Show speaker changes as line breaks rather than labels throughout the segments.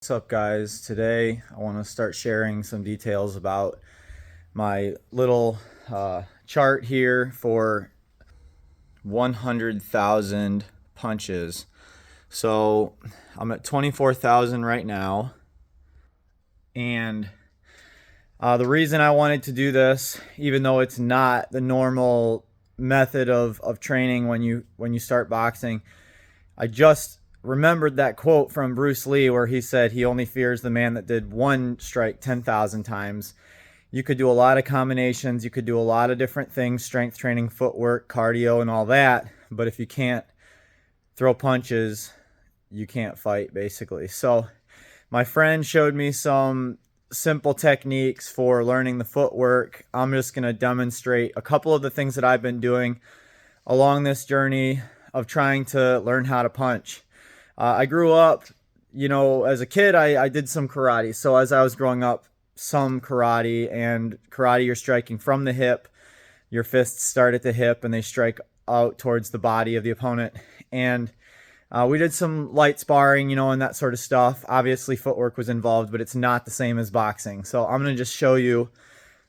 What's up, guys? Today I want to start sharing some details about my little chart here for 100,000 punches. So I'm at 24,000 right now, and the reason I wanted to do this, even though it's not the normal method of training when you start boxing, I just remembered that quote from Bruce Lee where he said he only fears the man that did one strike 10,000 times. You could do a lot of combinations, you could do a lot of different things, strength training, footwork, cardio, and all that. But if you can't throw punches, you can't fight, basically. So my friend showed me some simple techniques for learning the footwork. I'm just going to demonstrate a couple of the things that I've been doing along this journey of trying to learn how to punch. I grew up, as a kid, I did some karate. So as I was growing up, some karate, and karate, you're striking from the hip. Your fists start at the hip and they strike out towards the body of the opponent. And we did some light sparring, and that sort of stuff. Obviously, footwork was involved, but it's not the same as boxing. So I'm going to just show you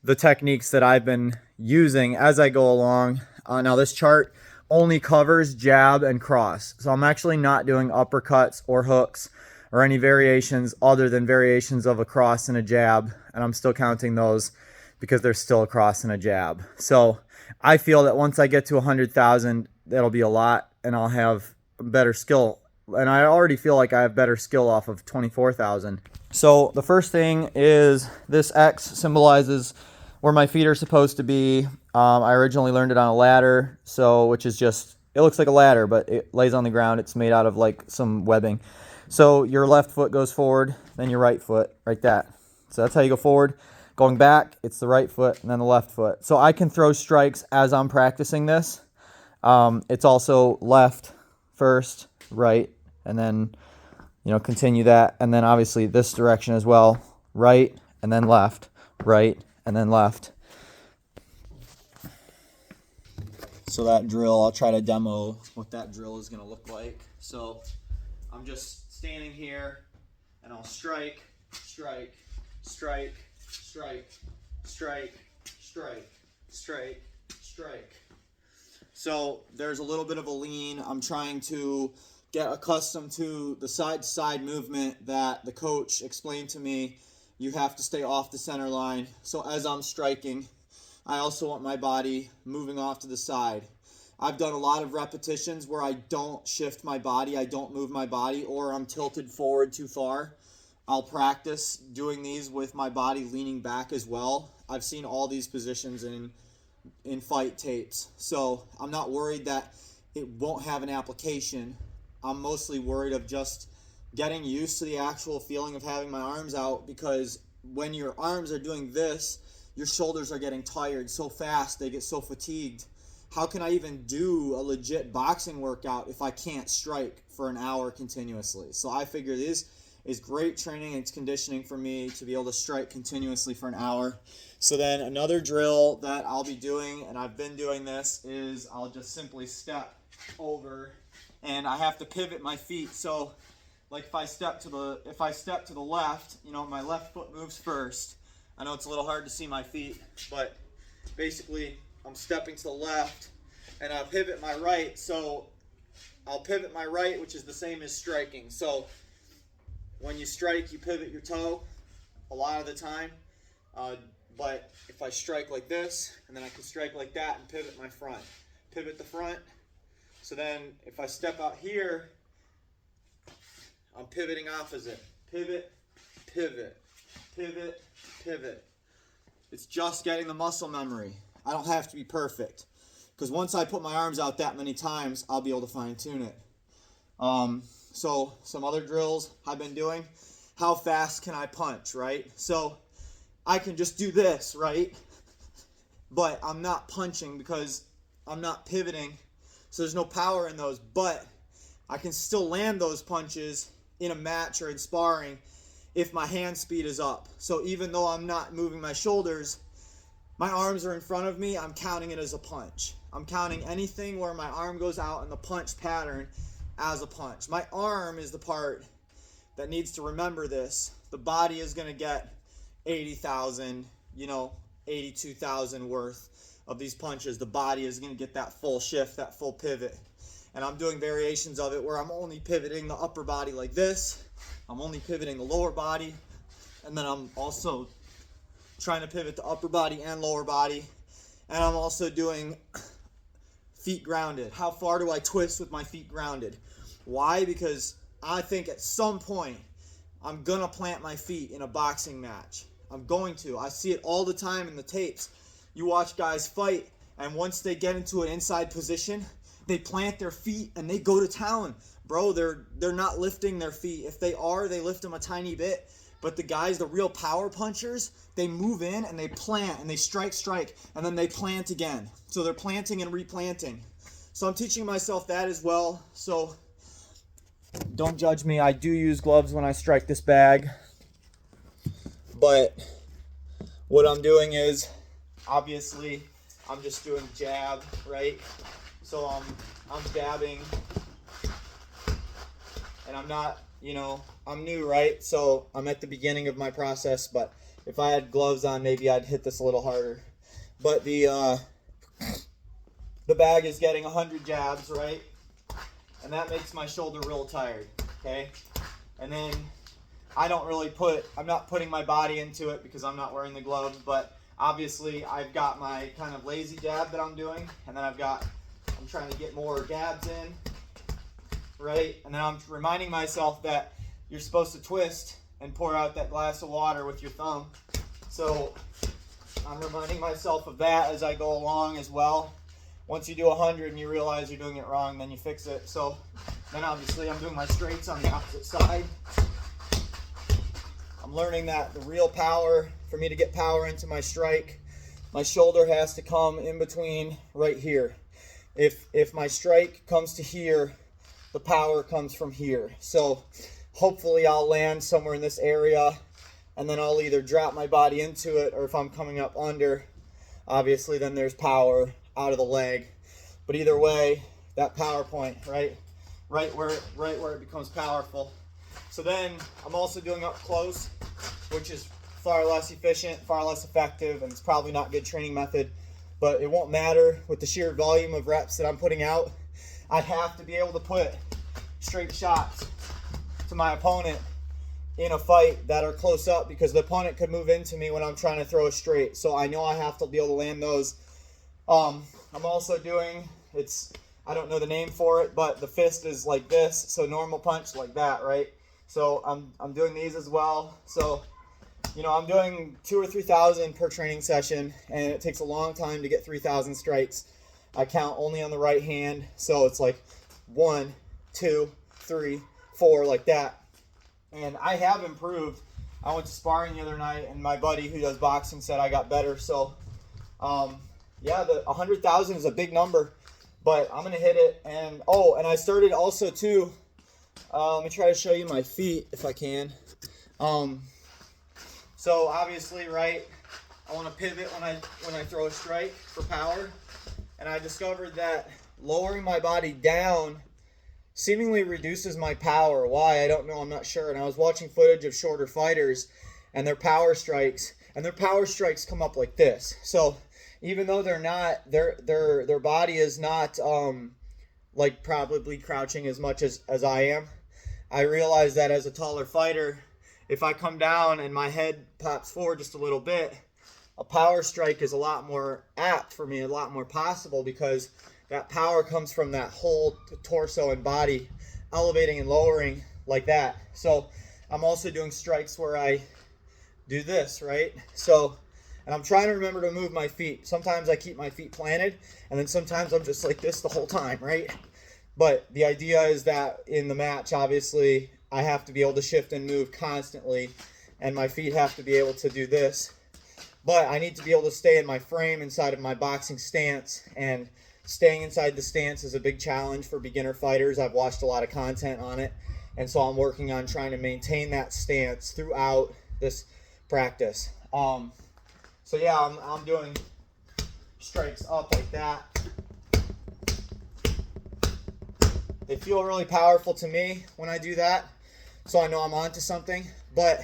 the techniques that I've been using as I go along. Now, this chart only covers jab and cross. So I'm actually not doing uppercuts or hooks or any variations other than variations of a cross and a jab. And I'm still counting those because there's still a cross and a jab. So I feel that once I get to 100,000, that'll be a lot and I'll have better skill. And I already feel like I have better skill off of 24,000. So the first thing is this X symbolizes where my feet are supposed to be. I originally learned it on a ladder, which is just, it looks like a ladder, but it lays on the ground. It's made out of like some webbing. So your left foot goes forward, then your right foot, like that. So that's how you go forward. Going back, it's the right foot and then the left foot. So I can throw strikes as I'm practicing this. It's also left first, right, and then, continue that. And then obviously this direction as well, right, and then left, right, and then left. So that drill, I'll try to demo what that drill is going to look like. So I'm just standing here and I'll strike, strike, strike, strike, strike, strike, strike, strike. So there's a little bit of a lean. I'm trying to get accustomed to the side-to-side movement that the coach explained to me. You have to stay off the center line. So as I'm striking, I also want my body moving off to the side. I've done a lot of repetitions where I don't shift my body, I don't move my body, or I'm tilted forward too far. I'll practice doing these with my body leaning back as well. I've seen all these positions in fight tapes. So I'm not worried that it won't have an application. I'm mostly worried of just getting used to the actual feeling of having my arms out, because when your arms are doing this, your shoulders are getting tired so fast, they get so fatigued. How can I even do a legit boxing workout if I can't strike for an hour continuously? So I figure this is great training and conditioning for me to be able to strike continuously for an hour. So then another drill that I'll be doing, and I've been doing this, is I'll just simply step over and I have to pivot my feet. So like if I step to the left, my left foot moves first. I know it's a little hard to see my feet, but basically I'm stepping to the left and I'll pivot my right. So I'll pivot my right, which is the same as striking. So when you strike, you pivot your toe a lot of the time. But if I strike like this, and then I can strike like that and pivot my front. Pivot the front. So then if I step out here, I'm pivoting opposite. Pivot, pivot, pivot, pivot. It's just getting the muscle memory. I don't have to be perfect, because once I put my arms out that many times, I'll be able to fine tune it. So some other drills I've been doing. How fast can I punch, right? So I can just do this, right? But I'm not punching because I'm not pivoting. So there's no power in those, but I can still land those punches in a match or in sparring if my hand speed is up. So even though I'm not moving my shoulders, my arms are in front of me, I'm counting it as a punch. I'm counting anything where my arm goes out in the punch pattern as a punch. My arm is the part that needs to remember this. The body is going to get 80,000, 82,000 worth of these punches. The body is going to get that full shift, that full pivot. And I'm doing variations of it where I'm only pivoting the upper body like this. I'm only pivoting the lower body. And then I'm also trying to pivot the upper body and lower body. And I'm also doing feet grounded. How far do I twist with my feet grounded? Why? Because I think at some point I'm going to plant my feet in a boxing match. I'm going to. I see it all the time in the tapes. You watch guys fight, and once they get into an inside position, they plant their feet and they go to town. Bro, they're not lifting their feet. If they are, they lift them a tiny bit. But the guys, the real power punchers, they move in and they plant and they strike, and then they plant again. So they're planting and replanting. So I'm teaching myself that as well. So don't judge me. I do use gloves when I strike this bag. But what I'm doing is, obviously, I'm just doing jab, right? So I'm dabbing, and I'm not, I'm new, right? So I'm at the beginning of my process, but if I had gloves on, maybe I'd hit this a little harder. But the bag is getting 100 jabs, right? And that makes my shoulder real tired, okay? And then I'm not putting my body into it because I'm not wearing the gloves, but obviously I've got my kind of lazy jab that I'm doing, and then I'm trying to get more jabs in, right? And then I'm reminding myself that you're supposed to twist and pour out that glass of water with your thumb. So I'm reminding myself of that as I go along as well. Once you do 100 and you realize you're doing it wrong, then you fix it. So then obviously I'm doing my straights on the opposite side. I'm learning that the real power, for me to get power into my strike, my shoulder has to come in between right here. If my strike comes to here, the power comes from here. So hopefully I'll land somewhere in this area, and then I'll either drop my body into it, or if I'm coming up under, obviously then there's power out of the leg. But either way, that power point, right where it becomes powerful. So then I'm also doing up close, which is far less efficient, far less effective, and it's probably not a good training method. But it won't matter with the sheer volume of reps that I'm putting out. I have to be able to put straight shots to my opponent in a fight that are close up, because the opponent could move into me when I'm trying to throw a straight. So I know I have to be able to land those. I'm also doing, I don't know the name for it, but the fist is like this. So normal punch like that, right? So I'm doing these as well. So I'm doing 2,000 or 3,000 per training session, and it takes a long time to get 3,000 strikes. I count only on the right hand, so it's like 1, 2, 3, 4, like that. And I have improved. I went to sparring the other night, and my buddy who does boxing said I got better. So, yeah, the 100,000 is a big number, but I'm gonna hit it. And and I started also too. Let me try to show you my feet if I can. So obviously, right, I want to pivot when I throw a strike for power, and I discovered that lowering my body down seemingly reduces my power. Why? I don't know. I'm not sure. And I was watching footage of shorter fighters and their power strikes, and their power strikes come up like this. So even though they're not, their body is not like probably crouching as much as I am, I realized that as a taller fighter, if I come down and my head pops forward just a little bit, a power strike is a lot more apt for me, a lot more possible, because that power comes from that whole torso and body elevating and lowering like that. So I'm also doing strikes where I do this, right? So, and I'm trying to remember to move my feet. Sometimes I keep my feet planted, and then sometimes I'm just like this the whole time, right? But the idea is that in the match, obviously, I have to be able to shift and move constantly, and my feet have to be able to do this. But I need to be able to stay in my frame inside of my boxing stance, and staying inside the stance is a big challenge for beginner fighters. I've watched a lot of content on it, and so I'm working on trying to maintain that stance throughout this practice. So yeah, I'm doing strikes up like that. They feel really powerful to me when I do that.
so I know I'm onto something. But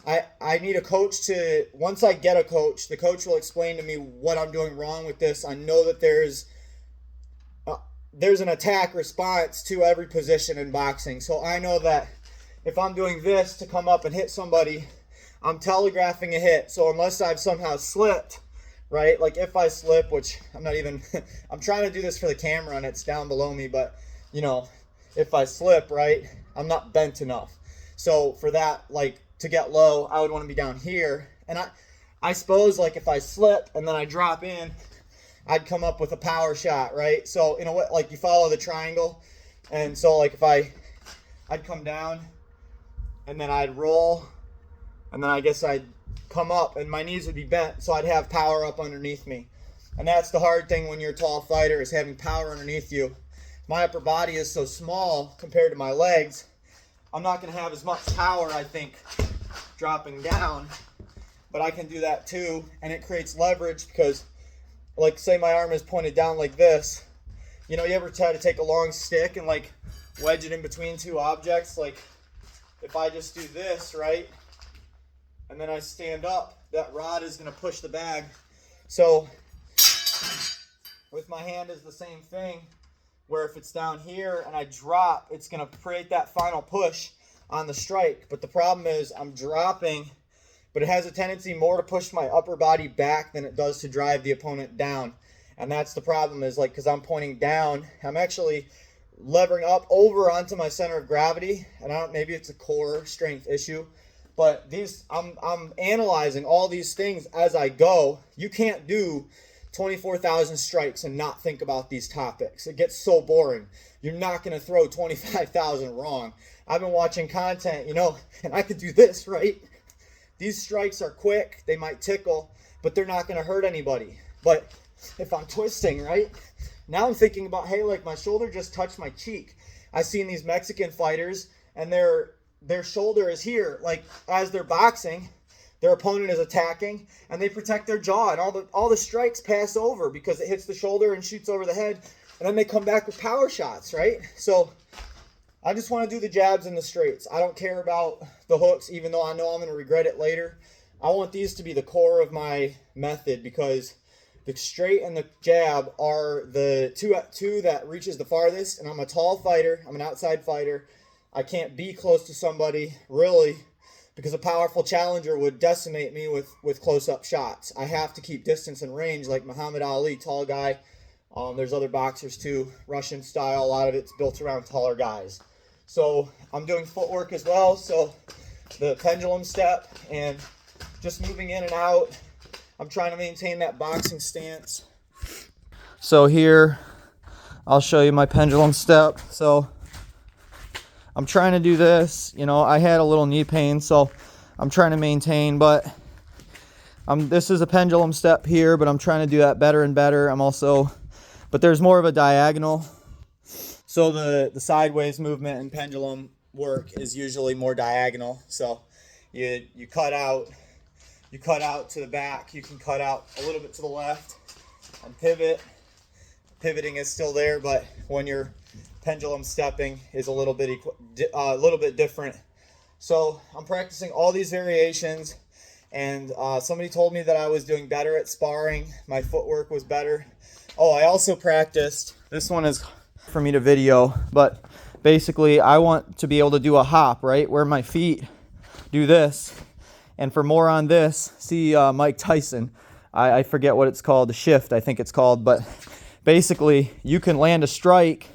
I need a coach to, once I get a coach, the coach will explain to me what I'm doing wrong with this. I know that there's an attack response to every position in boxing. So I know that if I'm doing this to come up and hit somebody, I'm telegraphing a hit. So unless I've somehow slipped, right? Like if I slip, which I'm not even, I'm trying to do this for the camera and it's down below me, but you know, if I slip, right, I'm not bent enough. So for that, like to get low, I would want to be down here. And I suppose like if I slip and then I drop in, I'd come up with a power shot, right? So in a way, like you follow the triangle. And so like if I'd come down and then I'd roll and then I guess I'd come up and my knees would be bent, so I'd have power up underneath me. And that's the hard thing when you're a tall fighter, is having power underneath you. My upper body is so small compared to my legs, I'm not going to have as much power, I think, dropping down, but I can do that too. And it creates leverage because, like, say my arm is pointed down like this. You know, you ever try to take a long stick and like wedge it in between two objects? Like if I just do this, right, and then I stand up, that rod is going to push the bag. So with my hand is the same thing, where if it's down here and I drop, it's going to create that final push on the strike. But the problem is I'm dropping, but it has a tendency more to push my upper body back than it does to drive the opponent down. And that's the problem, is like, because I'm pointing down, I'm actually levering up over onto my center of gravity. And maybe it's a core strength issue. But I'm analyzing all these things as I go. You can't do 24,000 strikes and not think about these topics. It gets so boring. You're not going to throw 25,000 wrong. I've been watching content, you know, and I could do this, right? These strikes are quick. They might tickle, but they're not going to hurt anybody. But if I'm twisting, right? Now I'm thinking about, hey, like my shoulder just touched my cheek. I've seen these Mexican fighters and their shoulder is here, like as they're boxing, their opponent is attacking, and they protect their jaw, and all the strikes pass over because it hits the shoulder and shoots over the head, and then they come back with power shots, right? So I just want to do the jabs and the straights. I don't care about the hooks, even though I know I'm going to regret it later. I want these to be the core of my method, because the straight and the jab are the two that reaches the farthest, and I'm a tall fighter. I'm an outside fighter. I can't be close to somebody, really, because a powerful challenger would decimate me with close-up shots. I have to keep distance and range, like Muhammad Ali, tall guy. There's other boxers too, Russian style. A lot of it's built around taller guys. So I'm doing footwork as well. So the pendulum step and just moving in and out. I'm trying to maintain that boxing stance. So here, I'll show you my pendulum step. So I'm trying to do this, you know, I had a little knee pain, so I'm trying to maintain, but this is a pendulum step here, but I'm trying to do that better and better. But there's more of a diagonal. So the sideways movement in pendulum work is usually more diagonal. So you cut out to the back, you can cut out a little bit to the left and pivot. Pivoting is still there, but when you're pendulum stepping is a little bit different. So I'm practicing all these variations, and somebody told me that I was doing better at sparring. My footwork was better. Oh, I also practiced. This one is for me to video, but basically I want to be able to do a hop, right, where my feet do this. And for more on this, see Mike Tyson. I forget what it's called, the shift I think it's called, but basically you can land a strike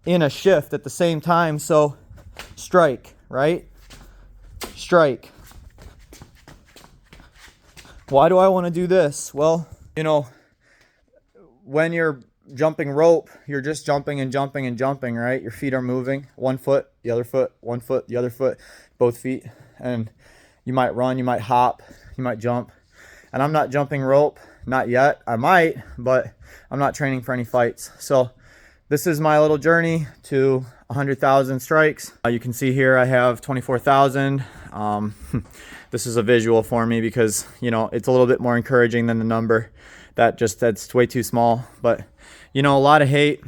in a shift at the same time. So strike, right? Strike. Why do I want to do this? Well, you know, when you're jumping rope, you're just jumping and jumping and jumping, right? Your feet are moving, one foot, the other foot, one foot, the other foot, both feet. And you might run, you might hop, you might jump. And I'm not jumping rope, not yet. I might, but I'm not training for any fights. So this is my little journey to 100,000 strikes. You can see here I have 24,000. This is a visual for me because, you know, it's a little bit more encouraging than the number. that's way too small. But you know, a lot of hate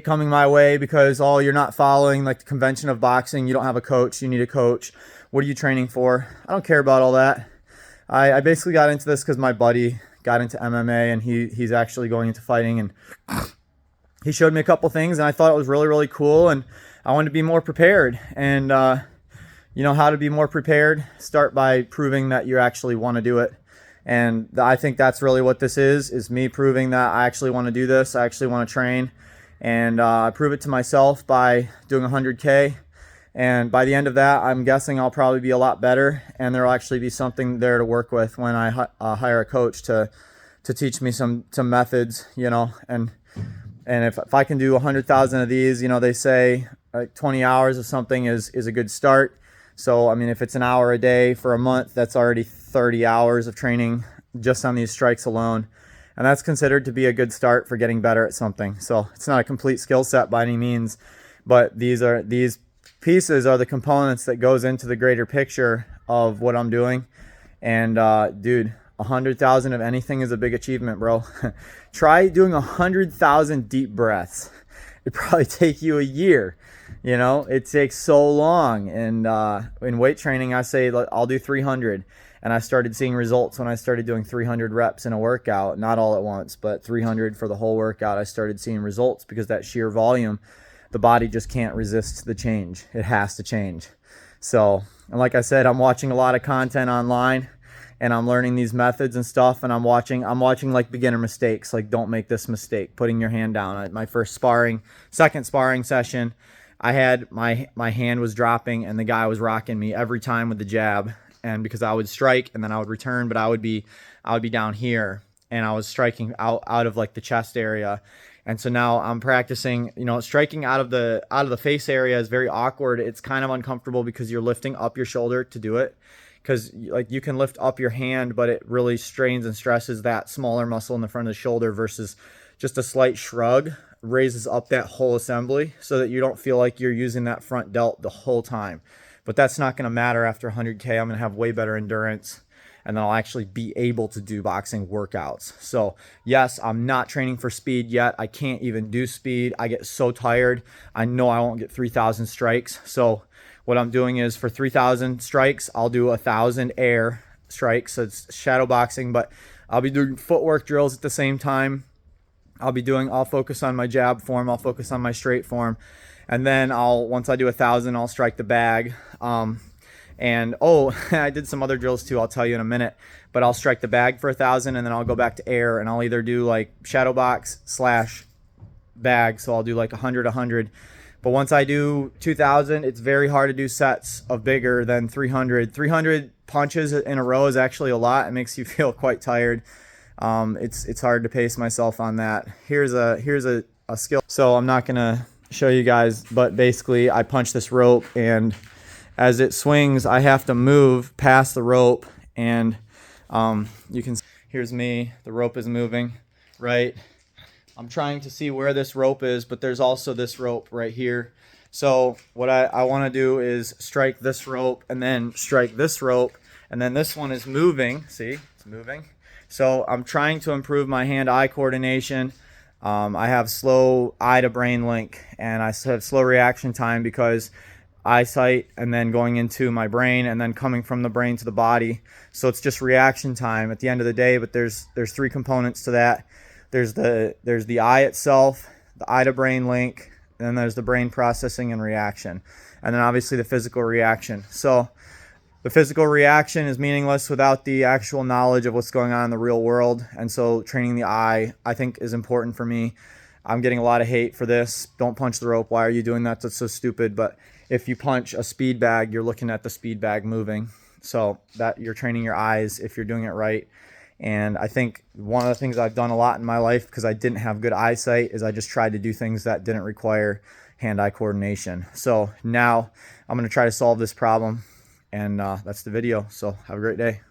coming my way because, oh, you're not following like the convention of boxing. You don't have a coach. You need a coach. What are you training for? I don't care about all that. I basically got into this because my buddy got into MMA and he's actually going into fighting, and he showed me a couple things and I thought it was really, really cool, and I wanted to be more prepared. And you know how to be more prepared? Start by proving that you actually want to do it. And I think that's really what this is me proving that I actually want to do this. I actually want to train. And I prove it to myself by doing 100K. And by the end of that, I'm guessing I'll probably be a lot better, and there'll actually be something there to work with when I hire a coach to teach me some methods, you know. And if I can do 100,000 of these, you know, they say like 20 hours of something is a good start. So I mean, if it's an hour a day for a month, that's already 30 hours of training just on these strikes alone. And that's considered to be a good start for getting better at something. So it's not a complete skill set by any means, but these pieces are the components that goes into the greater picture of what I'm doing. And dude, 100,000 of anything is a big achievement, bro. Try doing 100,000 deep breaths. It'd probably take you a year. You know, it takes so long. And in weight training, I say I'll do 300. And I started seeing results when I started doing 300 reps in a workout, not all at once, but 300 for the whole workout. I started seeing results because that sheer volume, the body just can't resist the change. It has to change. So, and like I said, I'm watching a lot of content online, and I'm learning these methods and stuff, and I'm watching like beginner mistakes, like don't make this mistake, putting your hand down. At my second sparring session, I had my hand was dropping and the guy was rocking me every time with the jab. And because I would strike and then I would return, but I would be down here, and I was striking out of like the chest area. And so now I'm practicing, you know, striking out of the face area is very awkward. It's kind of uncomfortable because you're lifting up your shoulder to do it. Because like you can lift up your hand, but it really strains and stresses that smaller muscle in the front of the shoulder, versus just a slight shrug raises up that whole assembly so that you don't feel like you're using that front delt the whole time. But that's not going to matter after 100K. I'm going to have way better endurance, and then I'll actually be able to do boxing workouts. So yes, I'm not training for speed yet. I can't even do speed. I get so tired. I know I won't get 3,000 strikes. So what I'm doing is for 3,000 strikes, I'll do 1,000 air strikes. So it's shadow boxing, but I'll be doing footwork drills at the same time. I'll focus on my jab form. I'll focus on my straight form. And then once I do 1,000, I'll strike the bag. And I did some other drills too, I'll tell you in a minute, but I'll strike the bag for 1,000, and then I'll go back to air, and I'll either do like shadow box / bag. So I'll do like 100. But once I do 2,000, it's very hard to do sets of bigger than 300. 300 punches in a row is actually a lot. It makes you feel quite tired. It's hard to pace myself on that. Here's a skill. So I'm not gonna show you guys, but basically I punch this rope, and as it swings, I have to move past the rope, and you can, here's me, the rope is moving, right? I'm trying to see where this rope is, but there's also this rope right here. So what I want to do is strike this rope and then strike this rope, and then this one is moving. See, it's moving. So I'm trying to improve my hand-eye coordination. I have slow eye to brain link, and I have slow reaction time because eyesight and then going into my brain and then coming from the brain to the body. So it's just reaction time at the end of the day. But there's three components to that. There's the eye itself, the eye to brain link, and then there's the brain processing and reaction, and then obviously the physical reaction. So the physical reaction is meaningless without the actual knowledge of what's going on in the real world. And so training the eye, I think, is important for me. I'm getting a lot of hate for this. Don't punch the rope. Why are you doing that? That's so stupid. But if you punch a speed bag, you're looking at the speed bag moving. So that you're training your eyes if you're doing it right. And I think one of the things I've done a lot in my life, because I didn't have good eyesight, is I just tried to do things that didn't require hand-eye coordination. So now I'm going to try to solve this problem. And that's the video. So have a great day.